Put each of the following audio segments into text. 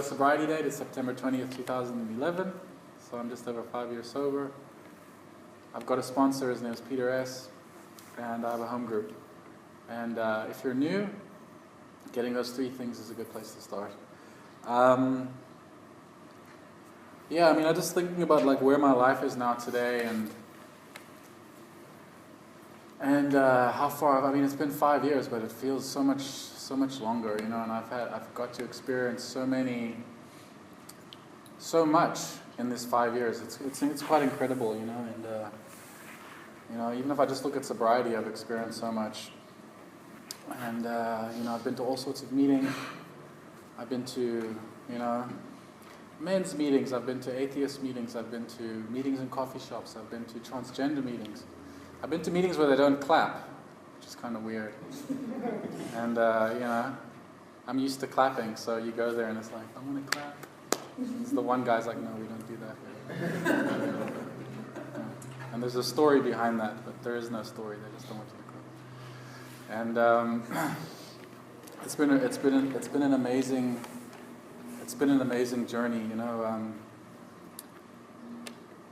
a sobriety date. It's September 20th, 2011. So I'm just over 5 years sober. I've got a sponsor. His name is Peter S. And I have a home group. And if you're new, getting those three things is a good place to start. Yeah, I mean, I'm just thinking about like where my life is now today, and how far. I mean, it's been 5 years, but it feels so much longer, you know. And I've got to experience so much in this 5 years. It's quite incredible, you know. And you know, even if I just look at sobriety, I've experienced so much. And you know, I've been to all sorts of meetings. I've been to, you know, men's meetings. I've been to atheist meetings. I've been to meetings in coffee shops. I've been to transgender meetings. I've been to meetings where they don't clap, which is kind of weird. And you know, I'm used to clapping, so you go there and it's like, I want to clap. It's the one guy's like, no, we don't do that. And there's a story behind that, but there is no story. They just don't want you to clap. And it's been an amazing journey, you know.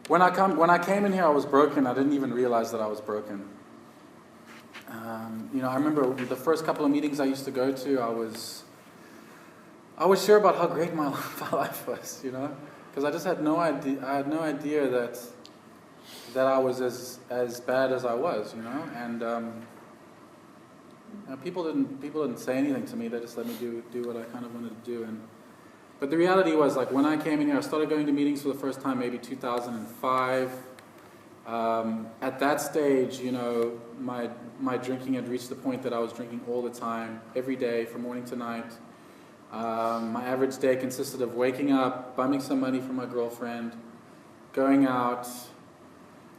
When I came in here, I was broken. I didn't even realize that I was broken. You know, I remember the first couple of meetings I used to go to, I was sure about how great my life was, you know, because I just had no idea. I had no idea that I was as bad as I was, you know. And you know, people didn't say anything to me. They just let me do what I kind of wanted to do. But the reality was, like, when I came in here, I started going to meetings for the first time maybe 2005. At that stage, you know, my drinking had reached the point that I was drinking all the time, every day, from morning to night. My average day consisted of waking up, bumming some money from my girlfriend, going out,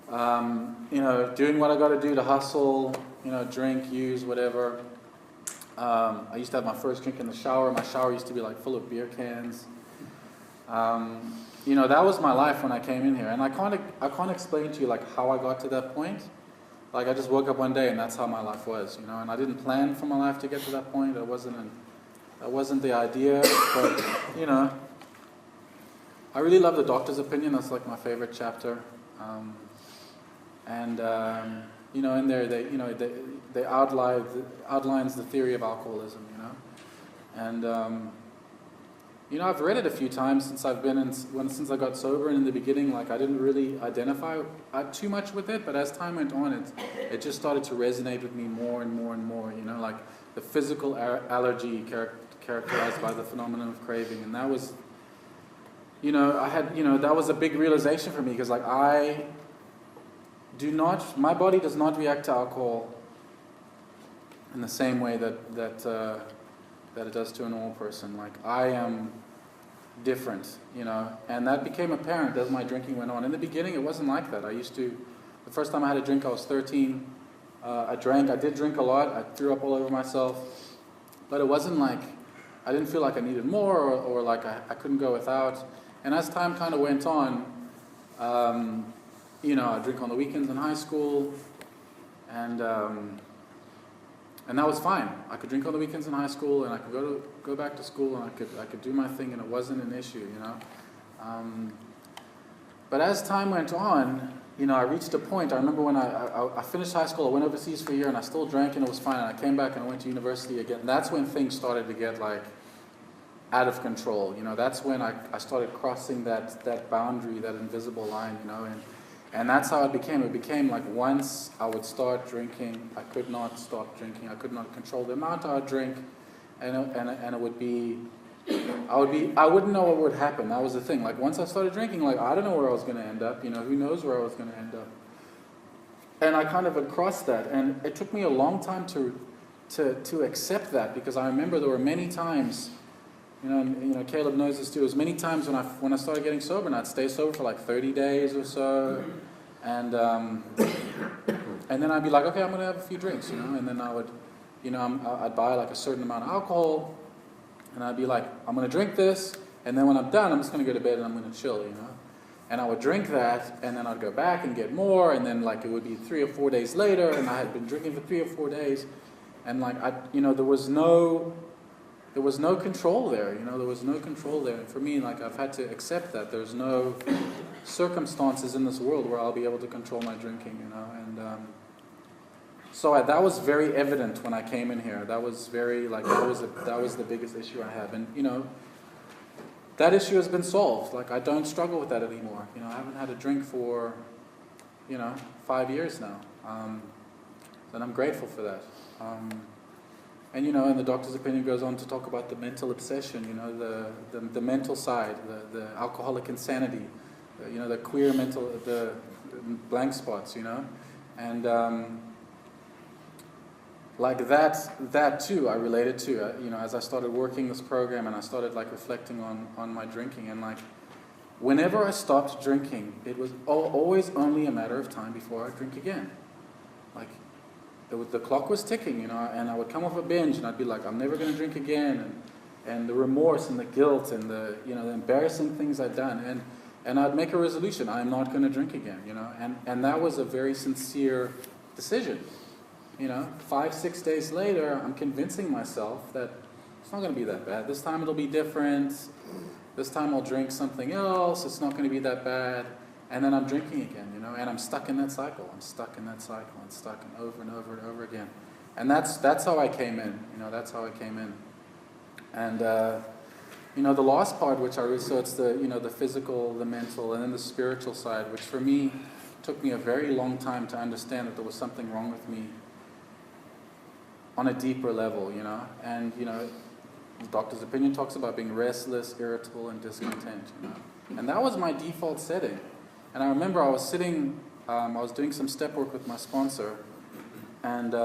you know, doing what I got to do to hustle, you know, drink, use, whatever. I used to have my first drink in the shower. My shower used to be like full of beer cans. You know, that was my life when I came in here. And I can't explain to you like how I got to that point. Like, I just woke up one day and that's how my life was, you know. And I didn't plan for my life to get to that point. That wasn't the idea. But, you know, I really love the doctor's opinion. That's like my favorite chapter. You know, in there they outlines the theory of alcoholism, you know, and you know, I've read it a few times since since I got sober, and in the beginning, like, I didn't really identify too much with it, but as time went on, it just started to resonate with me more and more and more, you know, like the physical allergy characterized by the phenomenon of craving, and that was, you know, that was a big realization for me, because like my body does not react to alcohol in the same way that it does to a normal person. Like, I am different, you know, and that became apparent as my drinking went on. In the beginning, it wasn't like that. The first time I had a drink, I was 13. I did drink a lot. I threw up all over myself, but it wasn't like, I didn't feel like I needed more or like I couldn't go without. And as time kind of went on, you know, I drink on the weekends in high school, and that was fine. I could drink on the weekends in high school, and I could go back to school, and I could do my thing, and it wasn't an issue, you know. But as time went on, you know, I reached a point. I remember when I finished high school, I went overseas for a year, and I still drank, and it was fine. And I came back and I went to university again. And that's when things started to get like out of control. You know, that's when I started crossing that boundary, that invisible line, you know, and that's how it became. It became like once I would start drinking, I could not stop drinking. I could not control the amount I would drink, and it would be, I wouldn't know what would happen. That was the thing. Like, once I started drinking, like, I don't know where I was going to end up. You know, who knows where I was going to end up? And I kind of had crossed that, and it took me a long time to accept that, because I remember there were many times. You know, Caleb knows this too. There was many times when I started getting sober, and I'd stay sober for like 30 days or so, and then I'd be like, okay, I'm gonna have a few drinks, you know, and then I would, you know, I'd buy like a certain amount of alcohol, and I'd be like, I'm gonna drink this, and then when I'm done, I'm just gonna go to bed and I'm gonna chill, you know, and I would drink that, and then I'd go back and get more, and then like it would be 3 or 4 days later, and I had been drinking for 3 or 4 days, and like there was no there was no control there, you know, there was no control there. And for me, like, I've had to accept that there's no circumstances in this world where I'll be able to control my drinking, you know. And so that was very evident when I came in here. That was very, like, that was the biggest issue I have. And, you know, that issue has been solved. Like, I don't struggle with that anymore. You know, I haven't had a drink for, you know, 5 years now. And I'm grateful for that. And, you know, and the doctor's opinion goes on to talk about the mental obsession, you know, the mental side, the alcoholic insanity, you know, the queer mental, the blank spots, you know. And like that too, I related to, you know, as I started working this program and I started like reflecting on my drinking. And like, whenever I stopped drinking, it was always only a matter of time before I drink again. Like, the clock was ticking, you know, and I would come off a binge and I'd be like, I'm never going to drink again, and the remorse and the guilt and the, you know, the embarrassing things I'd done, and I'd make a resolution, I'm not going to drink again, you know, and that was a very sincere decision, you know. 5-6 days later, I'm convincing myself that it's not going to be that bad. This time it'll be different. This time I'll drink something else. It's not going to be that bad. And then I'm drinking again, you know, and I'm stuck in that cycle. I'm stuck in that cycle and stuck in over and over and over again. And that's how I came in, you know, that's how I came in. And, you know, the last part, which so it's the, you know, the physical, the mental, and then the spiritual side, which for me took me a very long time to understand that there was something wrong with me on a deeper level, you know. And, you know, the doctor's opinion talks about being restless, irritable, and discontent, you know. And that was my default setting. And I remember I was sitting, I was doing some step work with my sponsor, and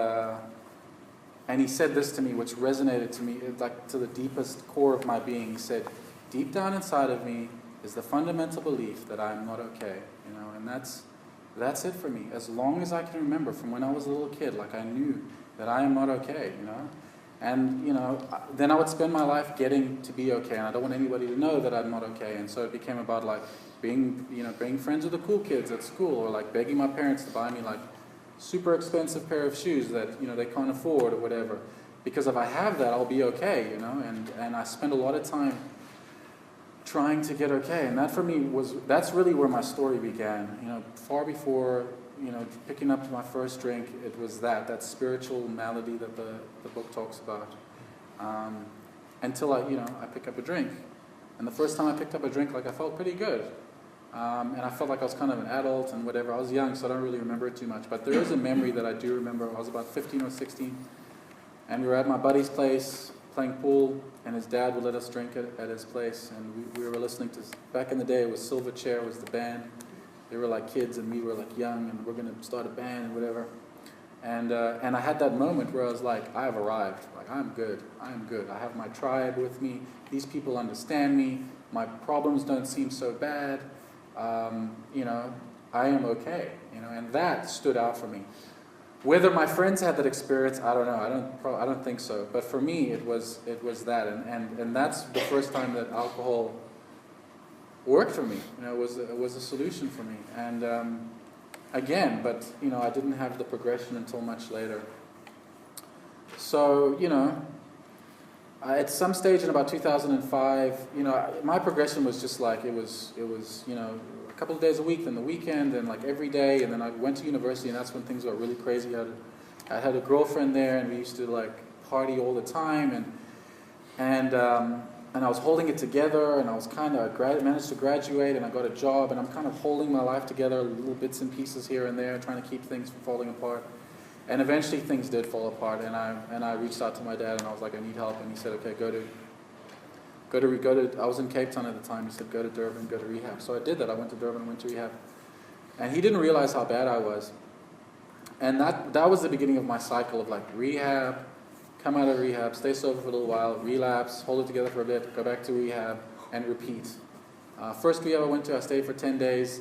he said this to me, which resonated to me, like to the deepest core of my being. He said, deep down inside of me is the fundamental belief that I'm not okay, you know, and that's it for me. As long as I can remember from when I was a little kid, like I knew that I am not okay, you know. And, you know, then I would spend my life getting to be okay, and I don't want anybody to know that I'm not okay. And so it became about like being friends with the cool kids at school, or like begging my parents to buy me like super expensive pair of shoes that, you know, they can't afford or whatever. Because if I have that, I'll be okay, you know. And I spent a lot of time trying to get okay. And that for me that's really where my story began. You know, far before, you know, picking up my first drink, it was that spiritual malady that the book talks about. Until I pick up a drink. And the first time I picked up a drink, like, I felt pretty good. And I felt like I was kind of an adult and whatever. I was young, so I don't really remember it too much. But there is a memory that I do remember. I was about 15 or 16, and we were at my buddy's place playing pool, and his dad would let us drink at his place. And we were listening to, back in the day, it was Silverchair was the band. They were like kids, and we were like young, and we're going to start a band and whatever. And I had that moment where I was like, I have arrived. Like, I'm good. I am good. I have my tribe with me. These people understand me. My problems don't seem so bad. You know, I am okay. You know, and that stood out for me. Whether my friends had that experience, I don't know. I don't think so. But for me, it was that, and that's the first time that alcohol worked for me. You know, it was a solution for me. And again, but you know, I didn't have the progression until much later. So, you know, at some stage in about 2005, you know, my progression was just like, it was, you know, a couple of days a week, then the weekend, and like every day, and then I went to university, and that's when things got really crazy. I had a girlfriend there, and we used to like party all the time, and I was holding it together, and I was kind of managed to graduate, and I got a job, and I'm kind of holding my life together, little bits and pieces here and there, trying to keep things from falling apart. And eventually things did fall apart, and I reached out to my dad, and I was like, I need help, and he said, okay, go to. I was in Cape Town at the time. He said, go to Durban, go to rehab. So I did that. I went to Durban, went to rehab, and he didn't realize how bad I was. And that was the beginning of my cycle of like rehab, come out of rehab, stay sober for a little while, relapse, hold it together for a bit, go back to rehab, and repeat. First rehab I went to, I stayed for 10 days.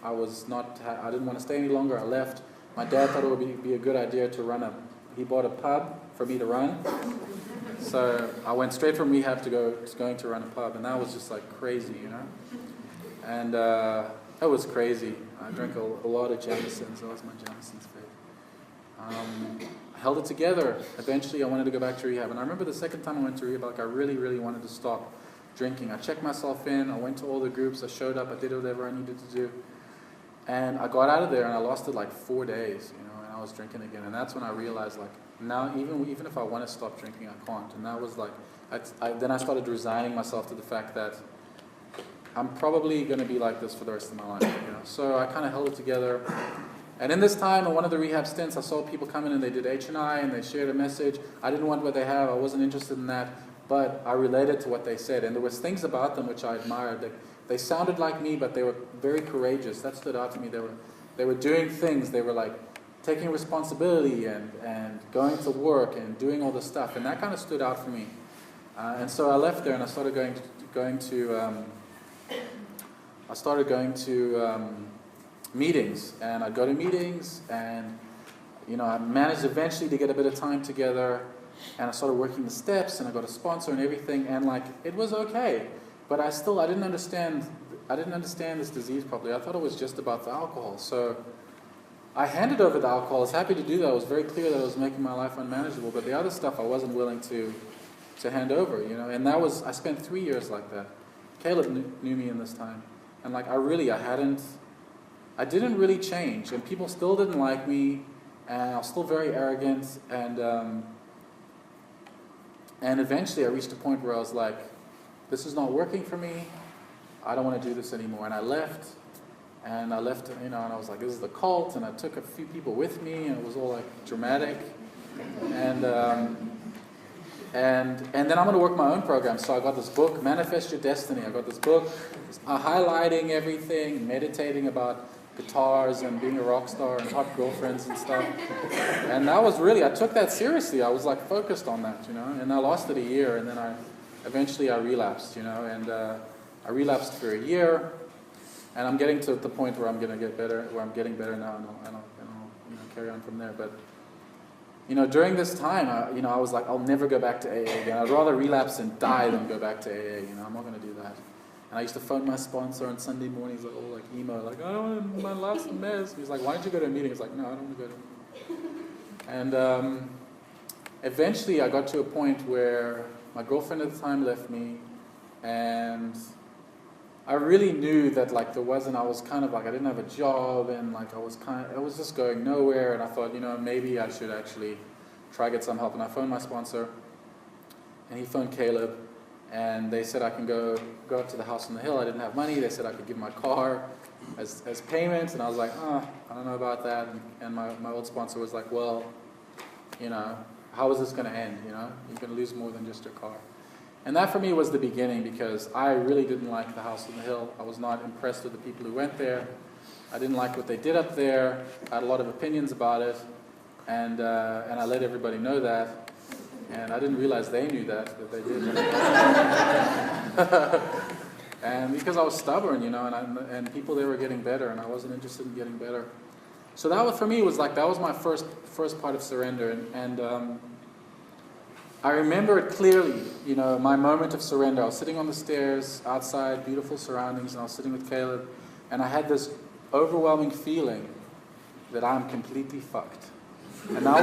I didn't want to stay any longer. I left. My dad thought it would be a good idea to he bought a pub for me to run. So I went straight from rehab to going to run a pub, and that was just like crazy, you know. And that was crazy. I drank a lot of Jamesons. That was my Jameson's fate. I held it together. Eventually, I wanted to go back to rehab. And I remember the second time I went to rehab, like I really, really wanted to stop drinking. I checked myself in. I went to all the groups. I showed up. I did whatever I needed to do. And I got out of there, and I lasted like 4 days, you know, and I was drinking again. And that's when I realized, like, now even if I want to stop drinking, I can't. And that was like, then I started resigning myself to the fact that I'm probably going to be like this for the rest of my life, you know. So I kind of held it together. And in this time, in one of the rehab stints, I saw people come in and they did H&I and they shared a message. I didn't want what they have. I wasn't interested in that. But I related to what they said. And there was things about them which I admired. They sounded like me, but they were very courageous. That stood out to me. They were doing things. They were like taking responsibility and going to work and doing all this stuff. And that kind of stood out for me. And so I left there and I started going to meetings, and I'd go to meetings, and you know, I managed eventually to get a bit of time together, and I started working the steps, and I got a sponsor and everything, and like it was okay, but I didn't understand this disease properly. I thought it was just about the alcohol, so I handed over the alcohol. I was happy to do that. I was very clear that it was making my life unmanageable, but the other stuff I wasn't willing to hand over, you know, and I spent 3 years like that. Caleb knew me in this time, and like I didn't really change, and people still didn't like me, and I was still very arrogant, and eventually I reached a point where I was like, this is not working for me, I don't want to do this anymore, and I left, you know, and I was like, this is the cult, and I took a few people with me, and it was all like dramatic, and then I'm going to work my own program. So I got this book, Manifest Your Destiny. I got this book highlighting everything, meditating about guitars and being a rock star and hot girlfriends and stuff. And that was really, I took that seriously. I was like focused on that, you know. And I lasted a year, and then eventually I relapsed, you know. And I relapsed for a year, and I'm getting to the point where I'm going to get better, where I'm getting better now, and I'll you know, carry on from there. But you know, during this time, I was like, I'll never go back to AA again. I'd rather relapse and die than go back to AA. You know, I'm not going to do that. And I used to phone my sponsor on Sunday mornings, like, all like emo, like, oh, my life's a mess. He's like, why don't you go to a meeting? He's like, no, I don't want to go to a meeting. And eventually, I got to a point where my girlfriend at the time left me, and I really knew that like I was kind of like, I didn't have a job, and like I was just going nowhere, and I thought, you know, maybe I should actually try to get some help. And I phoned my sponsor, and he phoned Caleb, and they said I can go up to the house on the hill. I didn't have money. They said I could give my car as payment, and I was like, oh, I don't know about that. And my old sponsor was like, well, you know, how is this going to end? You know, you're going to lose more than just your car. And that for me was the beginning, because I really didn't like the house on the hill. I was not impressed with the people who went there. I didn't like what they did up there. I had a lot of opinions about it, and I let everybody know that. And I didn't realize they knew that they did. And because I was stubborn, you know, and people there were getting better, and I wasn't interested in getting better. So that was, for me, was like, that was my first part of surrender, and I remember it clearly, you know, my moment of surrender. I was sitting on the stairs outside, beautiful surroundings, and I was sitting with Caleb, and I had this overwhelming feeling that I'm completely fucked. And that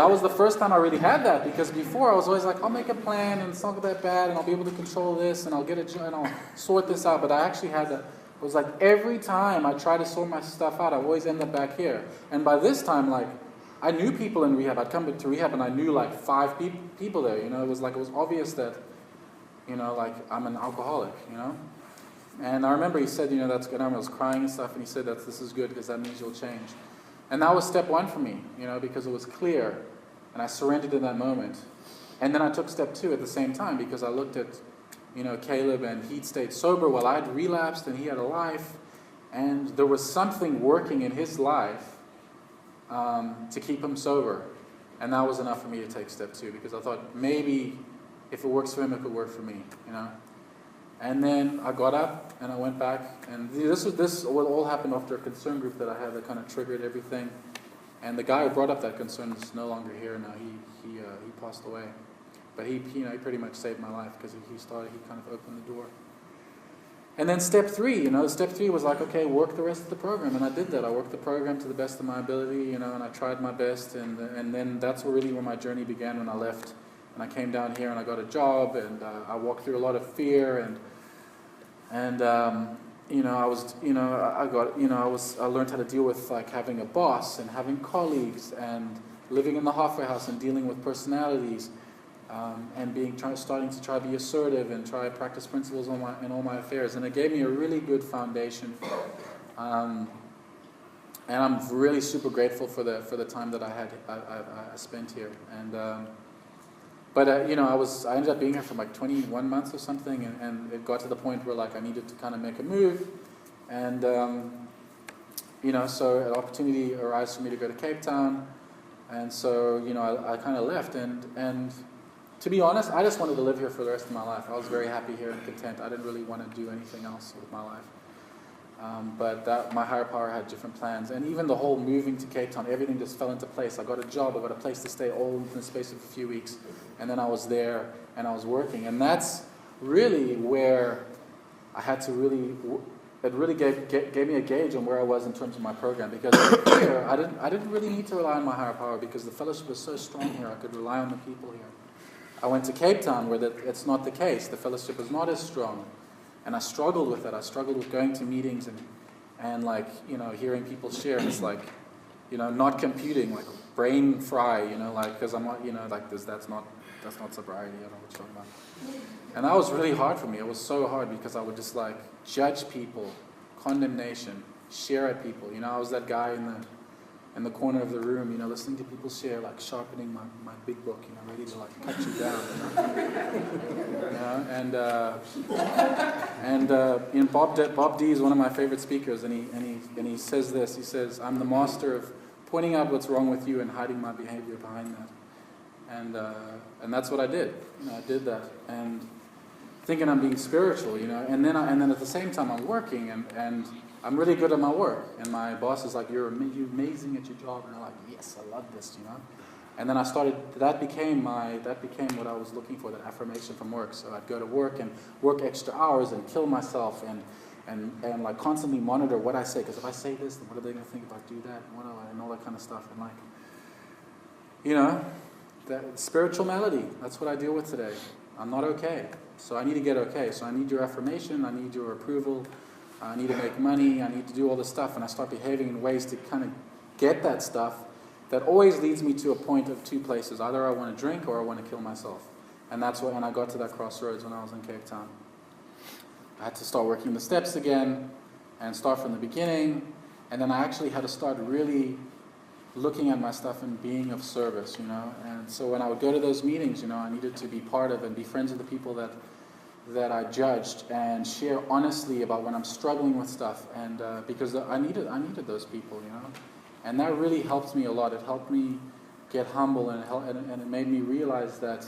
was the first time I really had that, because before I was always like, I'll make a plan, and it's not that bad, and I'll be able to control this, and I'll get a job, and I'll sort this out. But I actually had that. It was like every time I try to sort my stuff out, I always end up back here. And by this time, like, I knew people in rehab. I'd come to rehab and I knew like 5 people there, you know. It was obvious that, you know, like I'm an alcoholic, you know. And I remember he said, you know, that's good. I was crying and stuff, and he said this is good because that means you'll change. And that was step 1 for me, you know, because it was clear, and I surrendered in that moment. And then I took step 2 at the same time, because I looked at, you know, Caleb, and he'd stayed sober while I'd relapsed, and he had a life, and there was something working in his life to keep him sober. And that was enough for me to take step 2, because I thought maybe if it works for him, it could work for me, you know. And then I got up and I went back, and this all happened after a concern group that I had that kind of triggered everything. And the guy who brought up that concern is no longer here now. He passed away, but he pretty much saved my life, because he kind of opened the door. And then step 3, step 3 was like, okay, work the rest of the program. And I did that. I worked the program to the best of my ability, and I tried my best. And then that's really where my journey began when I left. And I came down here and I got a job, and I walked through a lot of fear, and I learned how to deal with like having a boss and having colleagues and living in the halfway house and dealing with personalities. And starting to try to be assertive and try to practice principles in all my affairs, and it gave me a really good foundation. And I'm really super grateful for the time that I spent here. But I ended up being here for like 21 months or something, and it got to the point where like I needed to kind of make a move, and so an opportunity arose for me to go to Cape Town, and so I kind of left and. To be honest, I just wanted to live here for the rest of my life. I was very happy here and content. I didn't really want to do anything else with my life. But my higher power had different plans. And even the whole moving to Cape Town, everything just fell into place. I got a job, I got a place to stay all in the space of a few weeks. And then I was there and I was working. And that's really where I had to it really gave me a gauge on where I was in terms of my program. Because here, I didn't really need to rely on my higher power because the fellowship was so strong here. I could rely on the people here. I went to Cape Town where it's not the case. The fellowship is not as strong. And I struggled with it. I struggled with going to meetings and like, hearing people share. It's like, not computing, like brain fry, like, because I'm not, like this, that's not sobriety. I don't know what you're talking about. And that was really hard for me. It was so hard because I would just like judge people, condemnation, share at people. I was that guy in the corner of the room, listening to people share, like sharpening my big book, ready to like cut you down, And Bob D is one of my favorite speakers, and he says this. He says, "I'm the master of pointing out what's wrong with you and hiding my behavior behind that." And that's what I did. I did that, and thinking I'm being spiritual, and then at the same time I'm working and I'm really good at my work, and my boss is like, you're amazing at your job, and I'm like, yes, I love this, And then that became what I was looking for, that affirmation from work. So I'd go to work and work extra hours and kill myself and like constantly monitor what I say, because if I say this, then what are they going to think if I do that, and all that kind of stuff, and like, that spiritual malady, that's what I deal with today. I'm not okay, so I need to get okay. So I need your affirmation, I need your approval. I need to make money, I need to do all this stuff, and I start behaving in ways to kind of get that stuff that always leads me to a point of two places. Either I want to drink or I want to kill myself. And that's when I got to that crossroads when I was in Cape Town. I had to start working the steps again and start from the beginning, and then I actually had to start really looking at my stuff and being of service, And so when I would go to those meetings, I needed to be part of and be friends with the people that I judged and share honestly about when I'm struggling with stuff, and because I needed those people, and that really helped me a lot. It helped me get humble, and it made me realize that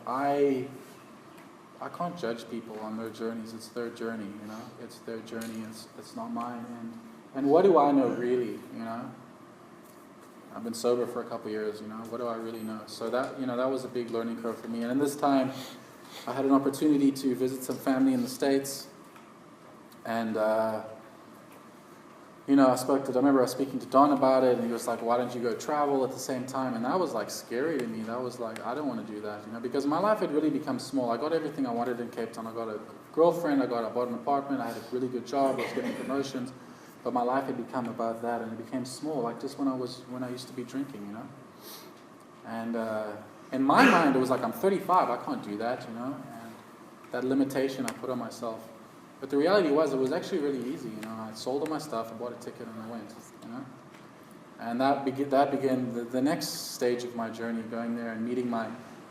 I can't judge people on their journeys. It's their journey, It's their journey. It's not mine. And what do I know really, I've been sober for a couple of years, What do I really know? So that that was a big learning curve for me. And in this time, I had an opportunity to visit some family in the States, and I remember I was speaking to Don about it, and he was like, "Why don't you go travel at the same time?" And that was like scary to me. That was like, I don't want to do that, because my life had really become small. I got everything I wanted in Cape Town. I got a girlfriend, I bought an apartment, I had a really good job, I was getting promotions, but my life had become about that, and it became small, like just when I used to be drinking, And in my mind, it was like, I'm 35, I can't do that, and that limitation I put on myself. But the reality was, it was actually really easy, I sold all my stuff, I bought a ticket, and I went, And that began the next stage of my journey, going there and meeting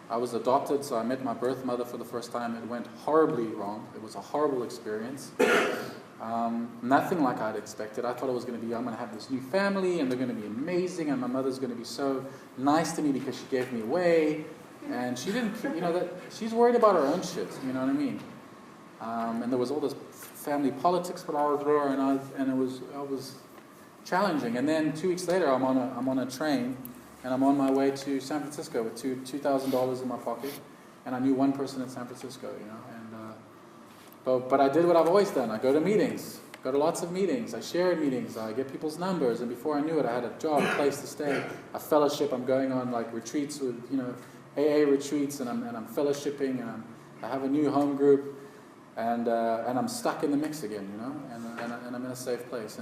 I was adopted, so I met my birth mother for the first time. It went horribly wrong. It was a horrible experience. Nothing like I'd expected. I thought it was going to be, I'm going to have this new family, and they're going to be amazing, and my mother's going to be so nice to me because she gave me away, and she didn't, she's worried about her own shit, you know what I mean? And there was all this family politics when I was there, and it was challenging. And then 2 weeks later, I'm on a train, and I'm on my way to San Francisco with $2,000 in my pocket, and I knew one person in San Francisco, But I did what I've always done. I go to meetings, go to lots of meetings. I share meetings. I get people's numbers. And before I knew it, I had a job, a place to stay, a fellowship. I'm going on like retreats with, AA retreats, and I'm fellowshipping, and I have a new home group, and I'm stuck in the mix again, and I'm in a safe place.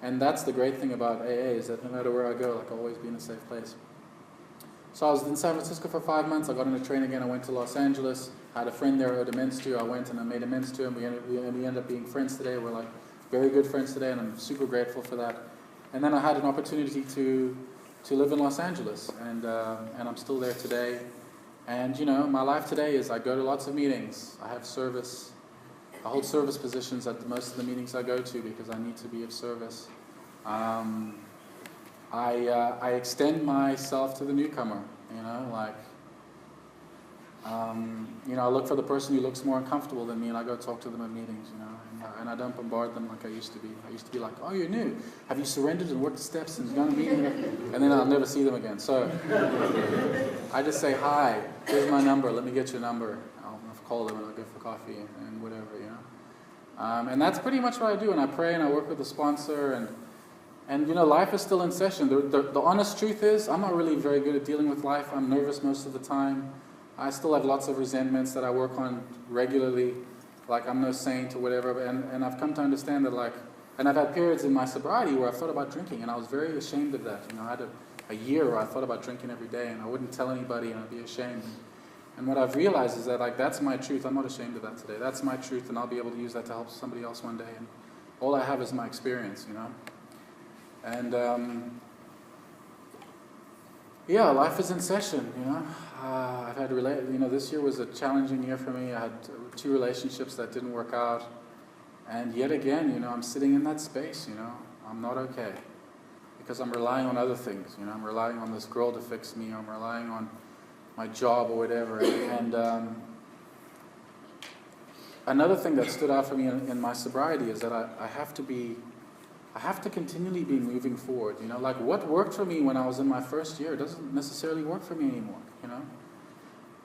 And that's the great thing about AA, is that no matter where I go, like, I'll always be in a safe place. So I was in San Francisco for 5 months. I got on a train again. I went to Los Angeles. I had a friend there I owed amends to. I went and I made amends to him. We ended up being friends today. We're like very good friends today, and I'm super grateful for that. And then I had an opportunity to live in Los Angeles, and I'm still there today. And my life today is I go to lots of meetings. I have service. I hold service positions at most of the meetings I go to because I need to be of service. I extend myself to the newcomer, I look for the person who looks more uncomfortable than me, and I go talk to them at meetings, and I don't bombard them like I used to be. I used to be like, oh, you're new. Have you surrendered and worked the steps and gone to meeting? And then I'll never see them again. So I just say, hi, here's my number. Let me get your number. I'll call them and I'll go for coffee and whatever, and that's pretty much what I do. And I pray and I work with a sponsor, and life is still in session. The honest truth is, I'm not really very good at dealing with life. I'm nervous most of the time. I still have lots of resentments that I work on regularly. Like, I'm no saint or whatever. And I've come to understand that, and I've had periods in my sobriety where I've thought about drinking, and I was very ashamed of that. I had a year where I thought about drinking every day, and I wouldn't tell anybody, and I'd be ashamed. And what I've realized is that, that's my truth. I'm not ashamed of that today. That's my truth, and I'll be able to use that to help somebody else one day. And all I have is my experience, And, life is in session, I've had this year was a challenging year for me. I had 2 relationships that didn't work out. And yet again, I'm sitting in that space, I'm not okay. Because I'm relying on other things, I'm relying on this girl to fix me, I'm relying on my job or whatever. And another thing that stood out for me in my sobriety is that I have to continually be moving forward, what worked for me when I was in my first year doesn't necessarily work for me anymore,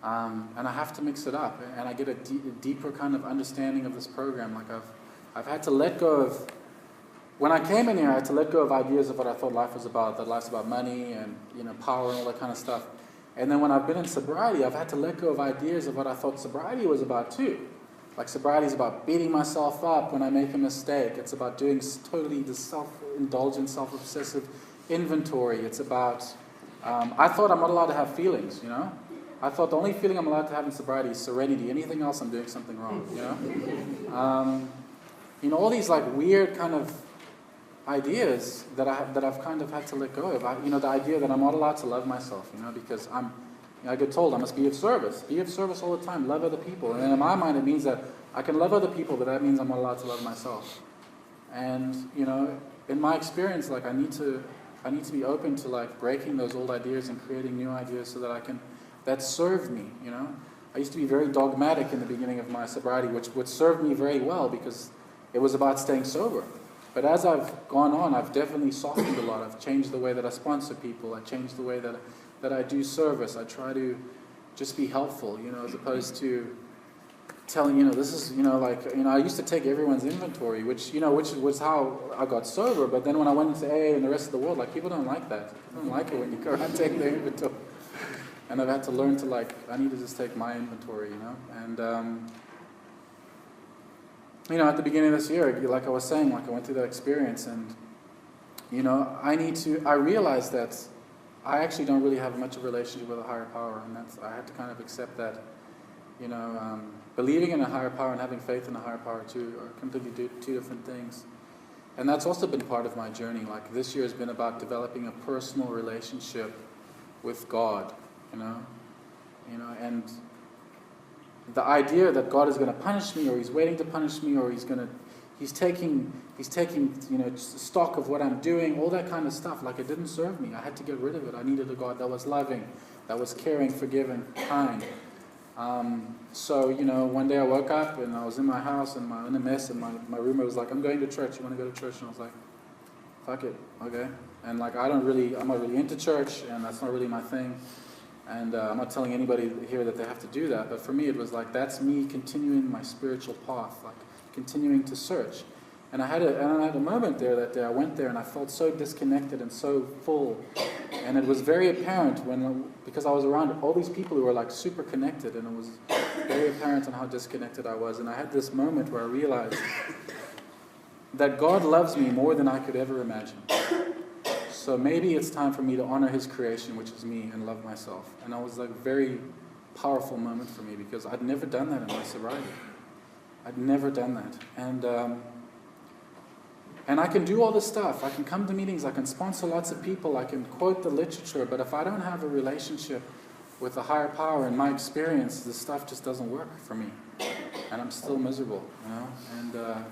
and I have to mix it up, and I get a deeper kind of understanding of this program. I've had to let go of, when I came in here, I had to let go of ideas of what I thought life was about, that life's about money and, power and all that kind of stuff. And then when I've been in sobriety, I've had to let go of ideas of what I thought sobriety was about too. Like, sobriety is about beating myself up when I make a mistake. It's about doing totally the self-indulgent, self-obsessive inventory. It's about, I thought I'm not allowed to have feelings, I thought the only feeling I'm allowed to have in sobriety is serenity. Anything else, I'm doing something wrong, all these weird kind of ideas that I've kind of had to let go of. The idea that I'm not allowed to love myself, because I get told I must be of service. Be of service all the time. Love other people. And in my mind, it means that I can love other people, but that means I'm not allowed to love myself. And in my experience, I need to be open to breaking those old ideas and creating new ideas so that serve me. I used to be very dogmatic in the beginning of my sobriety, which served me very well because it was about staying sober. But as I've gone on, I've definitely softened a lot. I've changed the way that I sponsor people. I changed the way that I do service. I try to just be helpful, as opposed to telling, this is, I used to take everyone's inventory, which was how I got sober. But then when I went into AA and the rest of the world, people don't like that. They don't like it when you go around taking their inventory. And I've had to learn to I need to just take my inventory, And, at the beginning of this year, like I was saying, I went through that experience, and, I realized that I actually don't really have much of a relationship with a higher power, and I had to kind of accept that, believing in a higher power and having faith in a higher power too are completely two different things. And that's also been part of my journey. This year has been about developing a personal relationship with God, and the idea that God is going to punish me, or He's waiting to punish me, or He's taking stock of what I'm doing, all that kind of stuff. It didn't serve me. I had to get rid of it. I needed a God that was loving, that was caring, forgiving, kind. So one day I woke up and I was in my house and in a mess, and my roommate was like, "I'm going to church. You want to go to church?" And I was like, "Fuck it, okay." And I'm not really into church, and that's not really my thing. And I'm not telling anybody here that they have to do that, but for me it was like, that's me continuing my spiritual path, like continuing to search. And I had a moment there that day. I went there and I felt so disconnected and so full. And it was very apparent because I was around all these people who were like super connected, and it was very apparent on how disconnected I was. And I had this moment where I realized that God loves me more than I could ever imagine. So maybe it's time for me to honor His creation, which is me, and love myself. And that was like a very powerful moment for me, because I'd never done that in my sobriety. I'd never done that. And I can do all this stuff. I can come to meetings, I can sponsor lots of people, I can quote the literature, but if I don't have a relationship with a higher power, in my experience, this stuff just doesn't work for me. And I'm still miserable, you know? And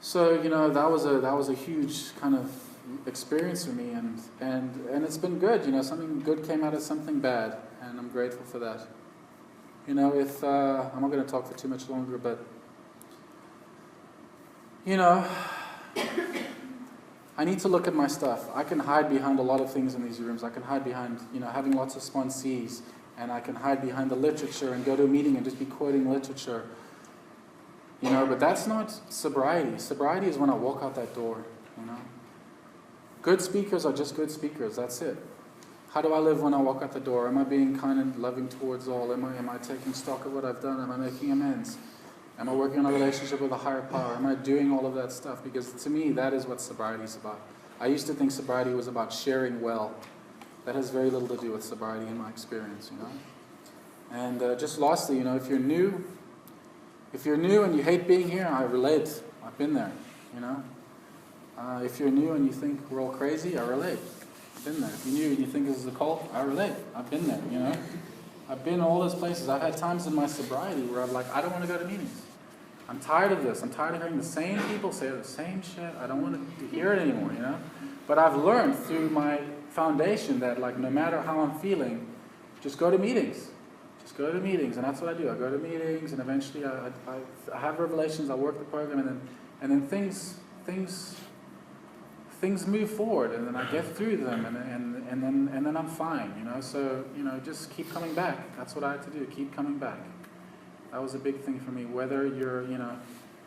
so, you know, that was a huge kind of experience for me, and it's been good, you know, something good came out of something bad, and I'm grateful for that. You know, if, I'm not going to talk for too much longer, but you know, I need to look at my stuff. I can hide behind a lot of things in these rooms. I can hide behind, you know, having lots of sponsees, and I can hide behind the literature and go to a meeting and just be quoting literature. You know, but that's not sobriety. Sobriety is when I walk out that door, you know. Good speakers are just good speakers, that's it. How do I live when I walk out the door? Am I being kind and loving towards all? Am I taking stock of what I've done? Am I making amends? Am I working on a relationship with a higher power? Am I doing all of that stuff? Because to me, that is what sobriety is about. I used to think sobriety was about sharing well. That has very little to do with sobriety in my experience, you know. And just lastly, you know, if you're new and you hate being here, I relate. I've been there, you know. If you're new and you think we're all crazy, I relate. I've been there. If you're new and you think this is a cult, I relate. I've been there, you know. I've been all those places. I've had times in my sobriety where I'm like, I don't want to go to meetings. I'm tired of this. I'm tired of hearing the same people say the same shit. I don't want to hear it anymore, you know. But I've learned through my foundation that, like, no matter how I'm feeling, just go to meetings. Just go to meetings, and that's what I do. I go to meetings, and eventually I have revelations. I work the program, and then things move forward, and then I get through them, and then I'm fine, you know. So, you know, just keep coming back. That's what I had to do. Keep coming back. That was a big thing for me. Whether you're, you know,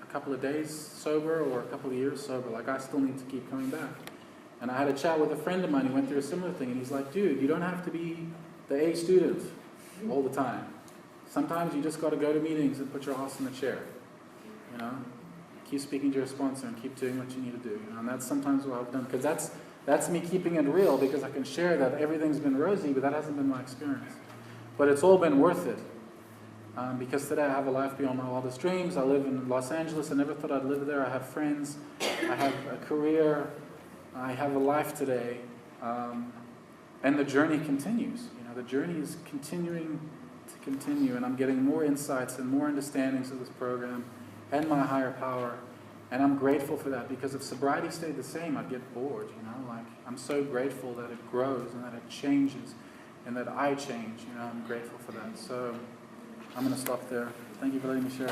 a couple of days sober or a couple of years sober, like, I still need to keep coming back. And I had a chat with a friend of mine who went through a similar thing, and he's like, dude, you don't have to be the A student all the time. Sometimes you just got to go to meetings and put your ass in the chair, you know. Keep speaking to your sponsor and keep doing what you need to do. You know? And that's sometimes what I've done, because that's me keeping it real, because I can share that everything's been rosy, but that hasn't been my experience. But it's all been worth it. Because today I have a life beyond my wildest dreams. I live in Los Angeles. I never thought I'd live there. I have friends. I have a career. I have a life today. And the journey continues. You know, the journey is continuing to continue, and I'm getting more insights and more understandings of this program and my higher power. And I'm grateful for that, because if sobriety stayed the same, I'd get bored, you know. Like, I'm so grateful that it grows and that it changes and that I change, you know. I'm grateful for that. So I'm going to stop there. Thank you for letting me share.